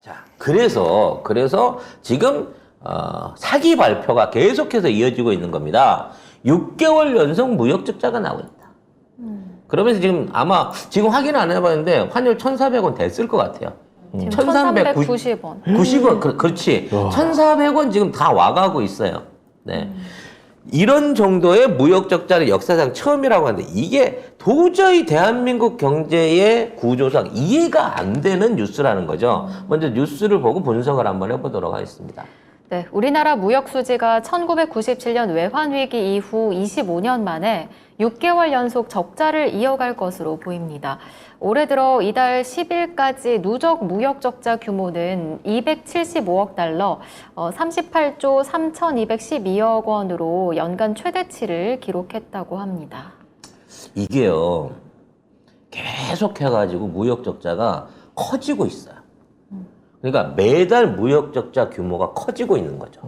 자, 그래서 지금 사기 발표가 계속해서 이어지고 있는 겁니다. 6개월 연속 무역 적자가 나오고 있다. 그러면서 지금 아마 지금 확인 안 해봤는데 환율 1,400원 됐을 것 같아요. 지금 1,390원. 90원, 그렇지. 1,400원 지금 다 와가고 있어요. 네. 이런 정도의 무역 적자는 역사상 처음이라고 하는데 이게 도저히 대한민국 경제의 구조상 이해가 안 되는 뉴스라는 거죠. 먼저 뉴스를 보고 분석을 한번 해보도록 하겠습니다. 네, 우리나라 무역 수지가 1997년 외환위기 이후 25년 만에 6개월 연속 적자를 이어갈 것으로 보입니다. 올해 들어 이달 10일까지 누적 무역 적자 규모는 275억 달러, 38조 3,212억 원으로 연간 최대치를 기록했다고 합니다. 이게요, 계속 해가지고 무역 적자가 커지고 있어요. 그러니까 매달 무역 적자 규모가 커지고 있는 거죠.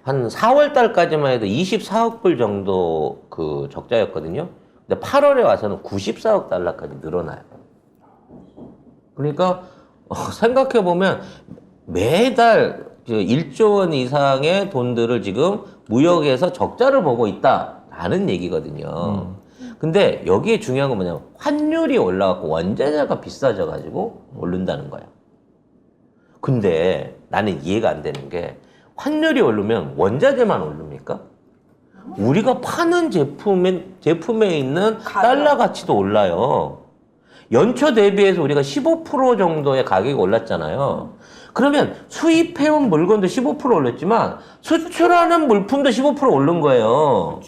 한 4월 달까지만 해도 24억 불 정도 그 적자였거든요. 근데 8월에 와서는 94억 달러까지 늘어나요. 그러니까 생각해보면 매달 1조 원 이상의 돈들을 지금 무역에서 적자를 보고 있다라는 얘기거든요. 근데 여기에 중요한 건 뭐냐면 환율이 올라가고 원자재가 비싸져가지고 오른다는 거예요. 근데 나는 이해가 안 되는 게 환율이 오르면 원자재만 오릅니까? 우리가 파는 제품에 있는 달러 가치도 올라요. 연초 대비해서 우리가 15% 정도의 가격이 올랐잖아요. 그러면 수입해온 물건도 15% 올랐지만 수출하는 물품도 15% 오른 거예요.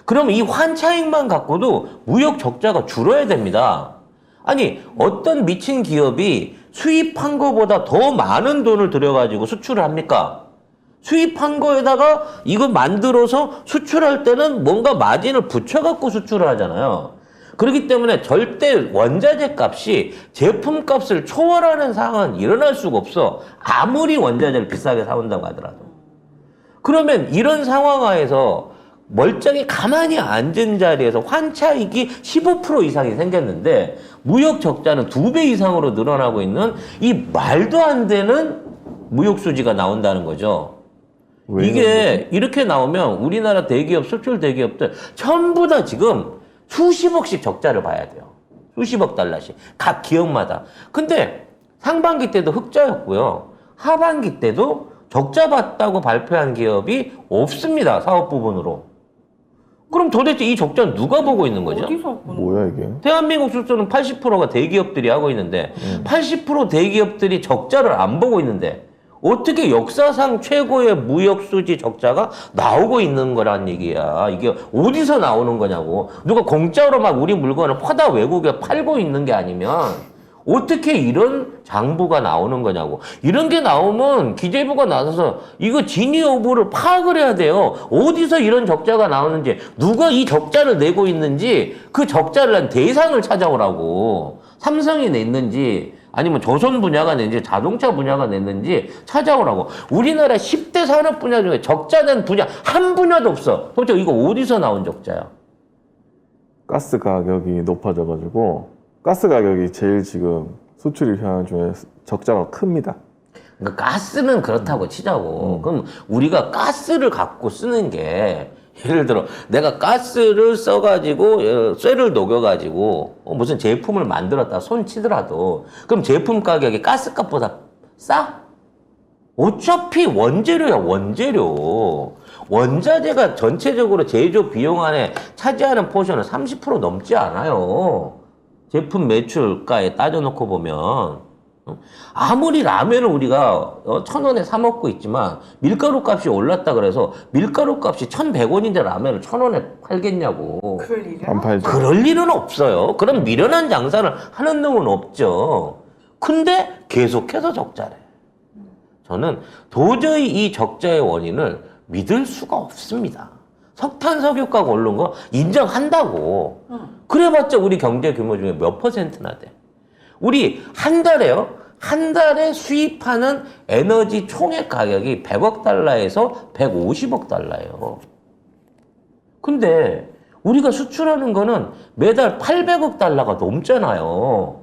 그러면 이 환차익만 갖고도 무역 적자가 줄어야 됩니다. 아니, 어떤 미친 기업이 수입한 거보다 더 많은 돈을 들여가지고 수출을 합니까? 수입한 거에다가 이거 만들어서 수출할 때는 뭔가 마진을 붙여갖고 수출을 하잖아요. 그렇기 때문에 절대 원자재 값이 제품 값을 초월하는 상황은 일어날 수가 없어. 아무리 원자재를 비싸게 사온다고 하더라도. 그러면 이런 상황 하에서 멀쩡히 가만히 앉은 자리에서 환차익이 15% 이상이 생겼는데 무역 적자는 2배 이상으로 늘어나고 있는 이 말도 안 되는 무역 수지가 나온다는 거죠. 이게 이렇게 나오면 우리나라 대기업, 수출 대기업들 전부 다 지금 수십억씩 적자를 봐야 돼요. 수십억 달러씩. 각 기업마다. 근데 상반기 때도 흑자였고요. 하반기 때도 적자 봤다고 발표한 기업이 없습니다. 사업 부분으로. 그럼 도대체 이 적자는 누가 보고 있는 거죠? 뭐야 이게? 대한민국 수출은 80%가 대기업들이 하고 있는데 80% 대기업들이 적자를 안 보고 있는데 어떻게 역사상 최고의 무역 수지 적자가 나오고 있는 거란 얘기야. 이게 어디서 나오는 거냐고. 누가 공짜로 막 우리 물건을 퍼다 외국에 팔고 있는 게 아니면 어떻게 이런 장부가 나오는 거냐고. 이런 게 나오면 기재부가 나서서 이거 진위 여부를 파악을 해야 돼요. 어디서 이런 적자가 나오는지, 누가 이 적자를 내고 있는지 그 적자를 낸 대상을 찾아오라고. 삼성이 냈는지 아니면 조선 분야가 냈는지 자동차 분야가 냈는지 찾아오라고. 우리나라 10대 산업 분야 중에 적자된 분야 한 분야도 없어. 도대체 이거 어디서 나온 적자야? 가스 가격이 높아져가지고 가스 가격이 제일 지금 수출입 현황 중에 적자가 큽니다. 그러니까 가스는 그렇다고 치자고. 그럼 우리가 가스를 갖고 쓰는 게 예를 들어 내가 가스를 써가지고 쇠를 녹여가지고 무슨 제품을 만들었다 손 치더라도 그럼 제품 가격이 가스값보다 싸? 어차피 원재료야, 원재료. 원자재가 전체적으로 제조 비용 안에 차지하는 포션은 30% 넘지 않아요. 제품 매출가에 따져놓고 보면. 아무리 라면을 우리가 1,000원에 사 먹고 있지만 밀가루 값이 올랐다 그래서 밀가루 값이 1,100원인데 라면을 1,000원에 팔겠냐고. 안 팔죠. 그럴 일은 없어요. 그럼 미련한 장사를 하는 놈은 없죠. 근데 계속해서 적자래. 저는 도저히 이 적자의 원인을 믿을 수가 없습니다. 석탄, 석유가가 오른 거 인정한다고. 그래봤자 우리 경제 규모 중에 몇 %나 돼. 우리 한 달에 수입하는 에너지 총액 가격이 100억 달러에서 150억 달러예요. 근데 우리가 수출하는 거는 매달 800억 달러가 넘잖아요.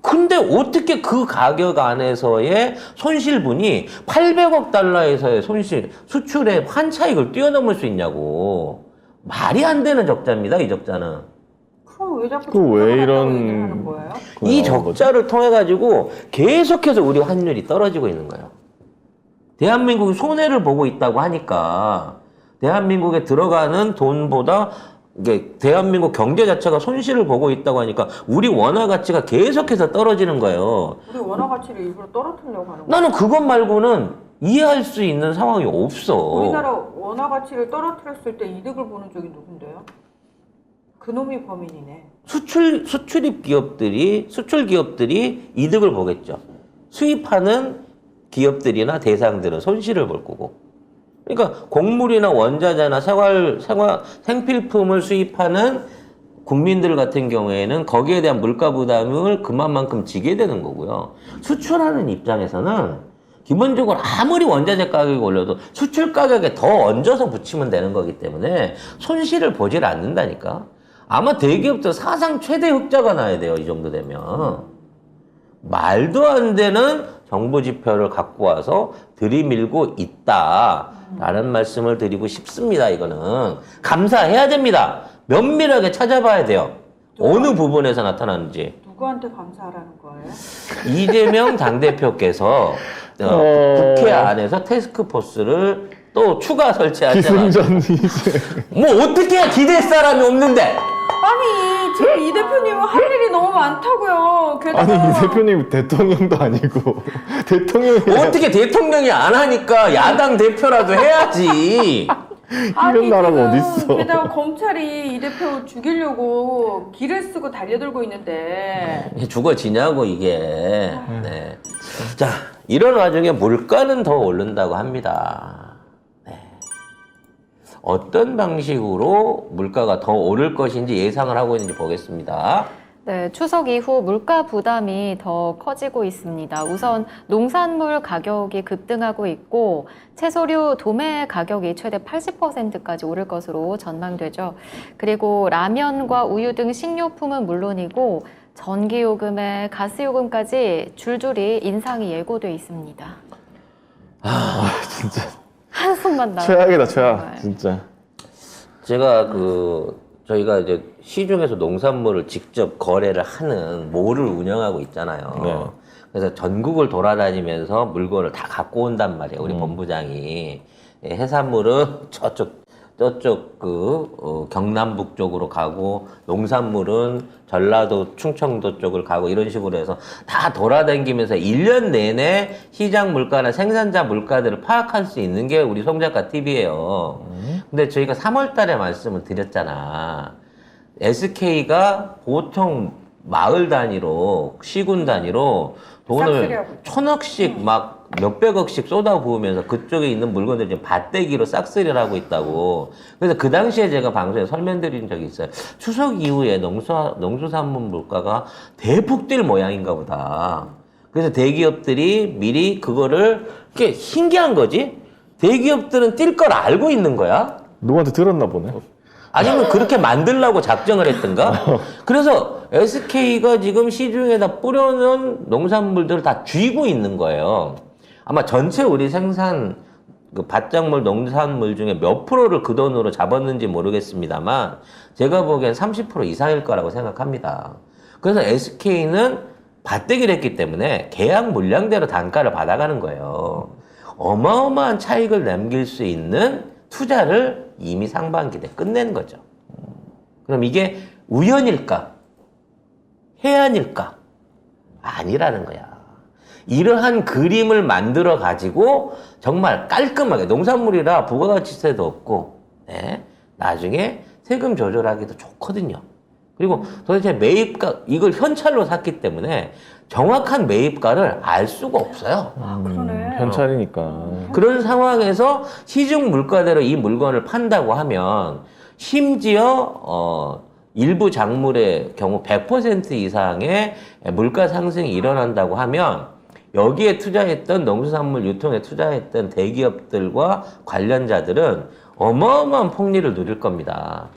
근데 어떻게 그 가격 안에서의 손실분이 800억 달러에서의 손실, 수출의 환차익을 뛰어넘을 수 있냐고. 말이 안 되는 적자입니다, 이 적자는. 그럼 왜 자꾸 그거 왜 적자가 이런- 났다고 얘기를 하는 거예요? 이 적자를 통해 가지고 계속해서 우리 환율이 떨어지고 있는 거예요. 대한민국이 손해를 보고 있다고 하니까 대한민국에 들어가는 돈보다 이게 대한민국 경제 자체가 손실을 보고 있다고 하니까 우리 원화 가치가 계속해서 떨어지는 거예요. 우리 원화 가치를 일부러 떨어뜨리려고 하는 거예요. 나는 그것 말고는 이해할 수 있는 상황이 없어. 우리나라 원화 가치를 떨어뜨렸을 때 이득을 보는 쪽이 누군데요? 그놈이 범인이네. 수출 기업들이 이득을 보겠죠. 수입하는 기업들이나 대상들은 손실을 볼 거고. 그러니까 곡물이나 원자재나 생필품을 수입하는 국민들 같은 경우에는 거기에 대한 물가 부담을 그만큼 지게 되는 거고요. 수출하는 입장에서는 기본적으로 아무리 원자재 가격이 올려도 수출 가격에 더 얹어서 붙이면 되는 거기 때문에 손실을 보질 않는다니까. 아마 대기업들 사상 최대 흑자가 나야 돼요. 이 정도 되면. 말도 안 되는 정부 지표를 갖고 와서 들이밀고 있다라는 말씀을 드리고 싶습니다. 이거는 감사해야 됩니다. 면밀하게 찾아봐야 돼요. 어느 부분에서 나타나는지. 누구한테 감사하라는 거예요? 이재명 당대표께서 국회 안에서 태스크포스를 또 추가 설치하잖아요. 기승전 이제 뭐 어떻게 해야 기댈 사람이 없는데. 아니 지금 이 대표님은 할 일이 너무 많다고요. 게다가 아니 이 대표님 대통령도 아니고 대통령이 어떻게 대통령이 안 하니까 야당 대표라도 해야지. 이런 나라가 지금 어딨어. 게다가 검찰이 이 대표 죽이려고 기를 쓰고 달려들고 있는데 죽어지냐고 이게. 네. 자, 이런 와중에 물가는 더 오른다고 합니다. 네. 어떤 방식으로 물가가 더 오를 것인지 예상을 하고 있는지 보겠습니다. 네, 추석 이후 물가 부담이 더 커지고 있습니다. 우선 농산물 가격이 급등하고 있고 채소류 도매 가격이 최대 80%까지 오를 것으로 전망되죠. 그리고 라면과 우유 등 식료품은 물론이고 전기요금에 가스요금까지 줄줄이 인상이 예고돼 있습니다. 진짜 한숨만 나요. 최악이다 최악 진짜. 제가 저희가 이제 시중에서 농산물을 직접 거래를 하는 몰을 운영하고 있잖아요. 네. 그래서 전국을 돌아다니면서 물건을 다 갖고 온단 말이에요. 우리 본부장이. 예, 해산물은 저쪽 경남북 쪽으로 가고, 농산물은 전라도, 충청도 쪽을 가고, 이런 식으로 해서 다 돌아다니면서 1년 내내 시장 물가나 생산자 물가들을 파악할 수 있는 게 우리 송작가 TV예요. 근데 저희가 3월 달에 말씀을 드렸잖아. SK가 보통 마을 단위로, 시군 단위로 돈을 싹쓸이하고 있죠. 1,000억씩 막 몇백억씩 쏟아부으면서 그쪽에 있는 물건들 지금 밭대기로 싹쓸이를 하고 있다고. 그래서 그 당시에 제가 방송에 설명드린 적이 있어요. 추석 이후에 농수산물 물가가 대폭 뛸 모양인가 보다. 그래서 대기업들이 미리 그거를, 그게 신기한 거지? 대기업들은 뛸 걸 알고 있는 거야. 누구한테 들었나 보네. 아니면 그렇게 만들려고 작정을 했던가? 그래서 SK가 지금 시중에다 뿌려놓은 농산물들을 다 쥐고 있는 거예요. 아마 전체 우리 생산 밭작물 농산물 중에 몇 프로를 그 돈으로 잡았는지 모르겠습니다만 제가 보기엔 30% 이상일 거라고 생각합니다. 그래서 SK는 밭대기를 했기 때문에 계약 물량대로 단가를 받아가는 거예요. 어마어마한 차익을 남길 수 있는 투자를 이미 상반기 때 끝낸 거죠. 그럼 이게 우연일까? 해안일까? 아니라는 거야. 이러한 그림을 만들어 가지고 정말 깔끔하게, 농산물이라 부가가치세도 없고, 네, 나중에 세금 조절하기도 좋거든요. 그리고 도대체 매입가, 이걸 현찰로 샀기 때문에 정확한 매입가를 알 수가 없어요. 그러네. 현찰이니까. 그런 상황에서 시중 물가대로 이 물건을 판다고 하면 심지어 일부 작물의 경우 100% 이상의 물가 상승이 일어난다고 하면 여기에 투자했던 농수산물 유통에 투자했던 대기업들과 관련자들은 어마어마한 폭리를 누릴 겁니다.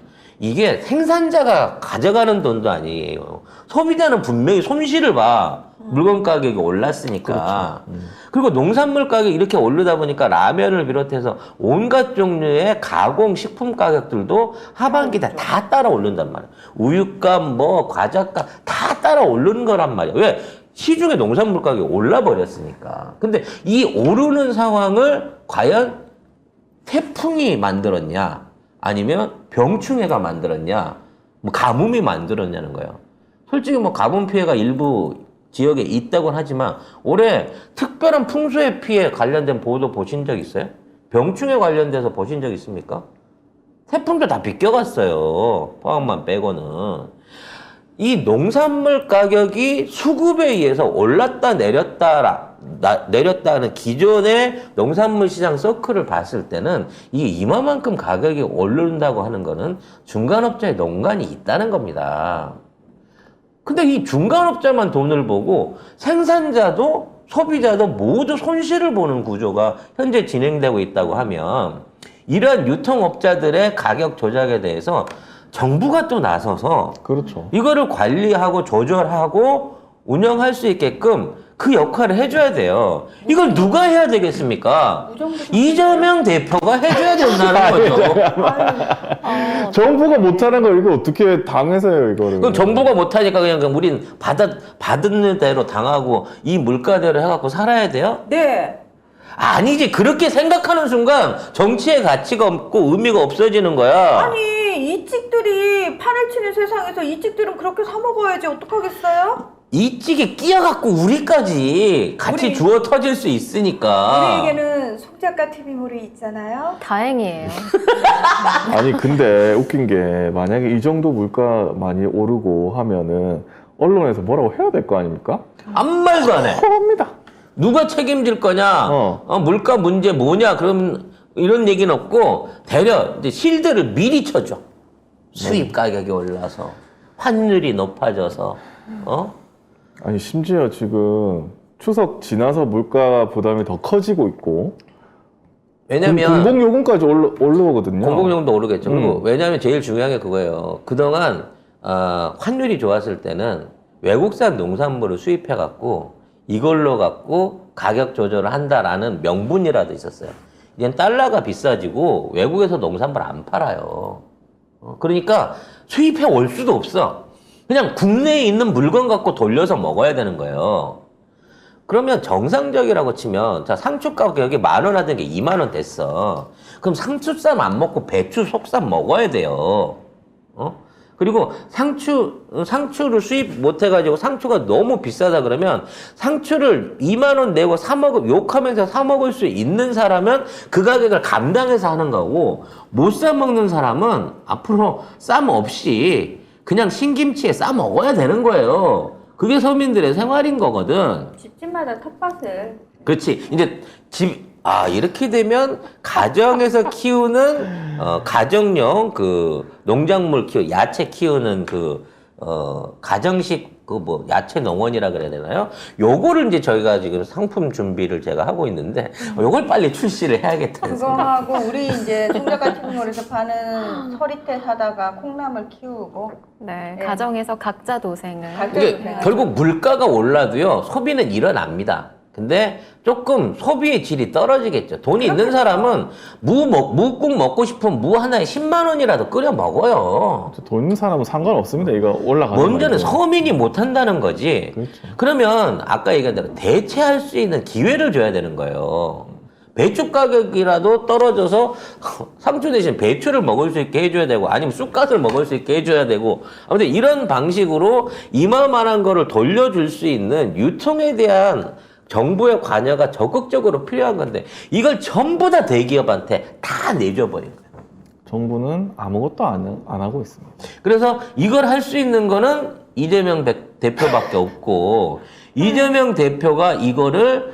이게 생산자가 가져가는 돈도 아니에요. 소비자는 분명히 손실을 봐. 물건 가격이 올랐으니까. 그리고 농산물 가격이 이렇게 오르다 보니까 라면을 비롯해서 온갖 종류의 가공 식품 가격들도 하반기 다 따라 오른단 말이야. 우유값, 뭐 과자값 다 따라 오르는 거란 말이야. 왜? 시중에 농산물 가격이 올라버렸으니까. 근데 이 오르는 상황을 과연 태풍이 만들었냐? 아니면 병충해가 만들었냐? 뭐 가뭄이 만들었냐는 거예요. 솔직히 뭐 가뭄 피해가 일부 지역에 있다고는 하지만 올해 특별한 풍수의 피해 관련된 보도 보신 적 있어요? 병충해 관련돼서 보신 적 있습니까? 태풍도 다 비껴갔어요. 포항만 빼고는. 이 농산물 가격이 수급에 의해서 올랐다 내렸다는 기존의 농산물 시장 서클을 봤을 때는 이게 이만큼 가격이 오른다고 하는 거는 중간업자의 농간이 있다는 겁니다. 근데 이 중간업자만 돈을 보고 생산자도 소비자도 모두 손실을 보는 구조가 현재 진행되고 있다고 하면 이러한 유통업자들의 가격 조작에 대해서 정부가 또 나서서 그렇죠. 이거를 관리하고 조절하고 운영할 수 있게끔 그 역할을 해줘야 돼요. 이걸 누가 해야 되겠습니까? 이재명 대표가 해줘야 된다는 거죠. 정부가 못하는 걸 이거 어떻게 당해서 해요, 이거를. 그럼 정부가 못하니까 그냥 우린 받은 대로 당하고 이 물가대로 해갖고 살아야 돼요? 네. 아니지. 그렇게 생각하는 순간 정치의 가치가 없고 의미가 없어지는 거야. 아니 이찍들이 판을 치는 세상에서 이찍들은 그렇게 사 먹어야지 어떡하겠어요? 이 찌개 끼어갖고 우리까지 같이 주워 터질 수 있으니까. 우리에게는 송작가 TV몰이 있잖아요. 다행이에요. 아니, 근데 웃긴 게 만약에 이 정도 물가 많이 오르고 하면은 언론에서 뭐라고 해야 될 거 아닙니까? 아무 말도 안 해. 허겁니다. 누가 책임질 거냐? 물가 문제 뭐냐? 그럼 이런 얘기는 없고 대려 이제 실드를 미리 쳐줘. 수입 가격이 올라서 환율이 높아져서 아니, 심지어 지금 추석 지나서 물가 부담이 더 커지고 있고 왜냐면 공공요금까지 올라오거든요. 공공요금도 오르겠죠. 그리고 왜냐면 제일 중요한 게 그거예요. 그동안 환율이 좋았을 때는 외국산 농산물을 수입해 갖고 이걸로 갖고 가격 조절을 한다라는 명분이라도 있었어요. 이젠 달러가 비싸지고 외국에서 농산물 안 팔아요. 그러니까 수입해 올 수도 없어. 그냥 국내에 있는 물건 갖고 돌려서 먹어야 되는 거예요. 그러면 정상적이라고 치면 자 상추 가격이 10,000원 하던 게 20,000원 됐어. 그럼 상추쌈 안 먹고 배추 속쌈 먹어야 돼요. 그리고 상추를 수입 못 해가지고 상추가 너무 비싸다 그러면 상추를 20,000원 내고 욕하면서 사 먹을 수 있는 사람은 그 가격을 감당해서 하는 거고 못 사 먹는 사람은 앞으로 쌈 없이 그냥 신김치에 싸 먹어야 되는 거예요. 그게 서민들의 생활인 거거든. 집집마다 텃밭을. 그렇지. 이제 이렇게 되면 가정에서 키우는 가정용 그 농작물 야채 키우는 가정식 야채 농원이라 그래야 되나요? 요거를 이제 저희가 지금 상품 준비를 제가 하고 있는데 요걸 빨리 출시를 해야겠다는 생각. 그거하고 우리 이제 송작가 TV몰에서 파는 서리태 사다가 콩나물 키우고. 네, 네. 가정에서 각자 도생을. 이게 결국 물가가 올라도요 소비는 일어납니다. 근데 조금 소비의 질이 떨어지겠죠. 돈이 있는 사람은 무국 먹고 싶으면 무 하나에 10만 원이라도 끓여 먹어요. 돈 있는 사람은 상관없습니다. 이거 올라가는 문제는 거니까. 서민이 못한다는 거지. 그렇죠. 그러면 아까 얘기한 대로 대체할 수 있는 기회를 줘야 되는 거예요. 배추 가격이라도 떨어져서 상추 대신 배추를 먹을 수 있게 해줘야 되고 아니면 쑥갓을 먹을 수 있게 해줘야 되고 아무튼 이런 방식으로 이만한 거를 돌려줄 수 있는 유통에 대한 정부의 관여가 적극적으로 필요한 건데 이걸 전부 다 대기업한테 다 내줘버린 거예요. 정부는 아무것도 안 하고 있습니다. 그래서 이걸 할 수 있는 거는 이재명 대표밖에 없고 이재명 대표가 이거를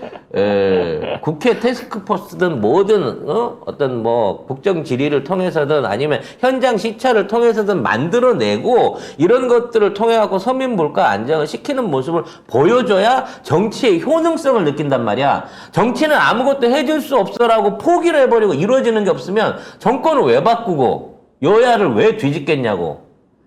국회 태스크포스든 뭐든 어떤 뭐 국정 질의를 통해서든 아니면 현장 시찰을 통해서든 만들어내고 이런 것들을 통해 갖고 서민 물가 안정을 시키는 모습을 보여줘야 정치의 효능성을 느낀단 말이야. 정치는 아무것도 해줄 수 없어라고 포기를 해버리고 이루어지는 게 없으면 정권을 왜 바꾸고 여야를 왜 뒤집겠냐고.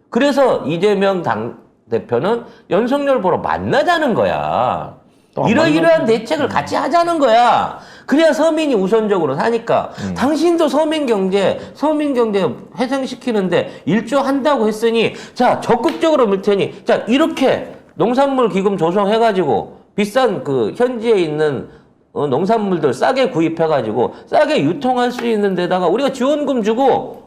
그래서 이재명 당대표는 윤석열 보러 만나자는 거야. 또안 이러이러한 대책을 같이 하자는 거야. 그래야 서민이 우선적으로 사니까. 당신도 서민 경제 회생시키는데 1조 한다고 했으니, 자, 적극적으로 밀 테니, 자, 이렇게 농산물 기금 조성해가지고, 비싼 그 현지에 있는 농산물들 싸게 구입해가지고, 싸게 유통할 수 있는 데다가 우리가 지원금 주고,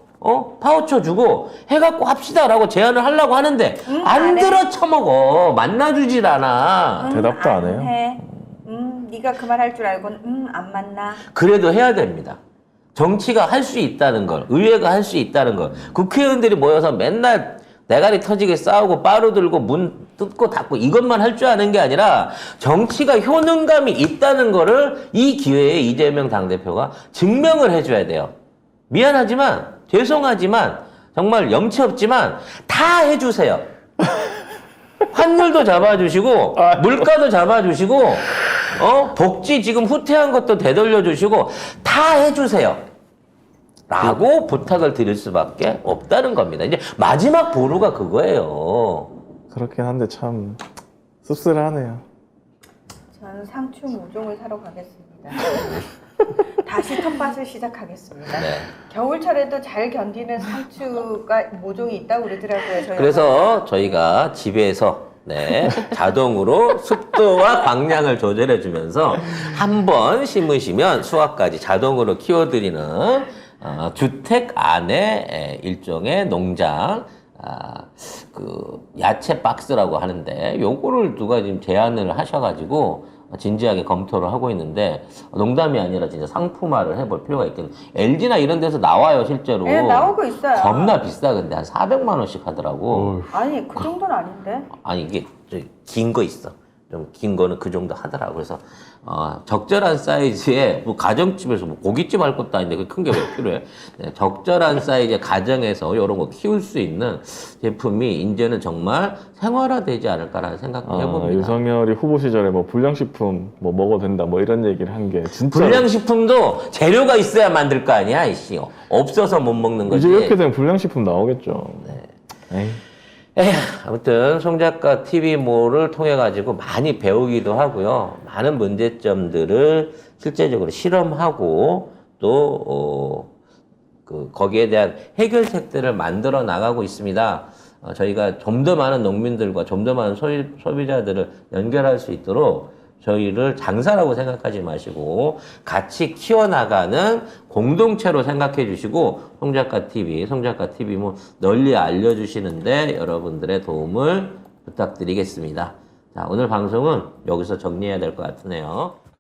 파우처 주고 해갖고 합시다라고 제안을 하려고 하는데, 안 들어 처먹어. 만나주질 않아. 대답도 안 해요. 해. 네가 그 말 할 줄 알고는 안 만나. 그래도 해야 됩니다. 정치가 할 수 있다는 걸, 의회가 할 수 있다는 걸, 국회의원들이 모여서 맨날 대가리 터지게 싸우고 빠루 들고 문 뜯고 닫고 이것만 할 줄 아는 게 아니라 정치가 효능감이 있다는 거를 이 기회에 이재명 당대표가 증명을 해줘야 돼요. 미안하지만, 죄송하지만, 정말 염치 없지만 다 해주세요. 환율도 잡아주시고, 물가도 잡아주시고, 복지 지금 후퇴한 것도 되돌려주시고, 다 해주세요. 라고 부탁을 드릴 수밖에 없다는 겁니다. 이제 마지막 보루가 그거예요. 그렇긴 한데 참 씁쓸하네요. 저는 상추 모종을 사러 가겠습니다. 다시 텃밭을 시작하겠습니다. 네. 겨울철에도 잘 견디는 상추가 모종이 있다고 그러더라고요. 저희 그래서 저희가 집에서 자동으로 습도와 광량을 조절해주면서 한 번 심으시면 수확까지 자동으로 키워드리는 주택 안에 일종의 농장, 그 야채 박스라고 하는데 요거를 누가 지금 제안을 하셔가지고 진지하게 검토를 하고 있는데, 농담이 아니라 진짜 상품화를 해볼 필요가 있겠네. LG나 이런 데서 나와요, 실제로. 네, 나오고 있어요. 겁나 비싸. 근데 한 400만 원씩 하더라고. 아니 그 정도는 아닌데. 아니 이게 긴 거 있어. 좀 긴 거는 그 정도 하더라고. 그래서 적절한 사이즈의 뭐 가정집에서 뭐 고깃집 할 것도 아닌데 그 큰 게 왜 필요해? 네, 적절한 사이즈의 가정에서 이런 거 키울 수 있는 제품이 이제는 정말 생활화되지 않을까라는 생각도 해봅니다. 윤석열이 후보 시절에 뭐 불량식품 뭐 먹어도 된다 뭐 이런 얘기를 한 게 진짜 불량식품도 재료가 있어야 만들 거 아니야, 이씨. 없어서 못 먹는 거지. 이제 이렇게 되면 불량식품 나오겠죠. 에이. 아무튼 송 작가 TV모를 통해 가지고 많이 배우기도 하고요. 많은 문제점들을 실제적으로 실험하고 또 거기에 대한 해결책들을 만들어 나가고 있습니다. 저희가 좀 더 많은 농민들과 좀 더 많은 소비자들을 연결할 수 있도록 저희를 장사라고 생각하지 마시고 같이 키워나가는 공동체로 생각해 주시고 송작가 TV 뭐 널리 알려주시는데 여러분들의 도움을 부탁드리겠습니다. 자, 오늘 방송은 여기서 정리해야 될 것 같으네요.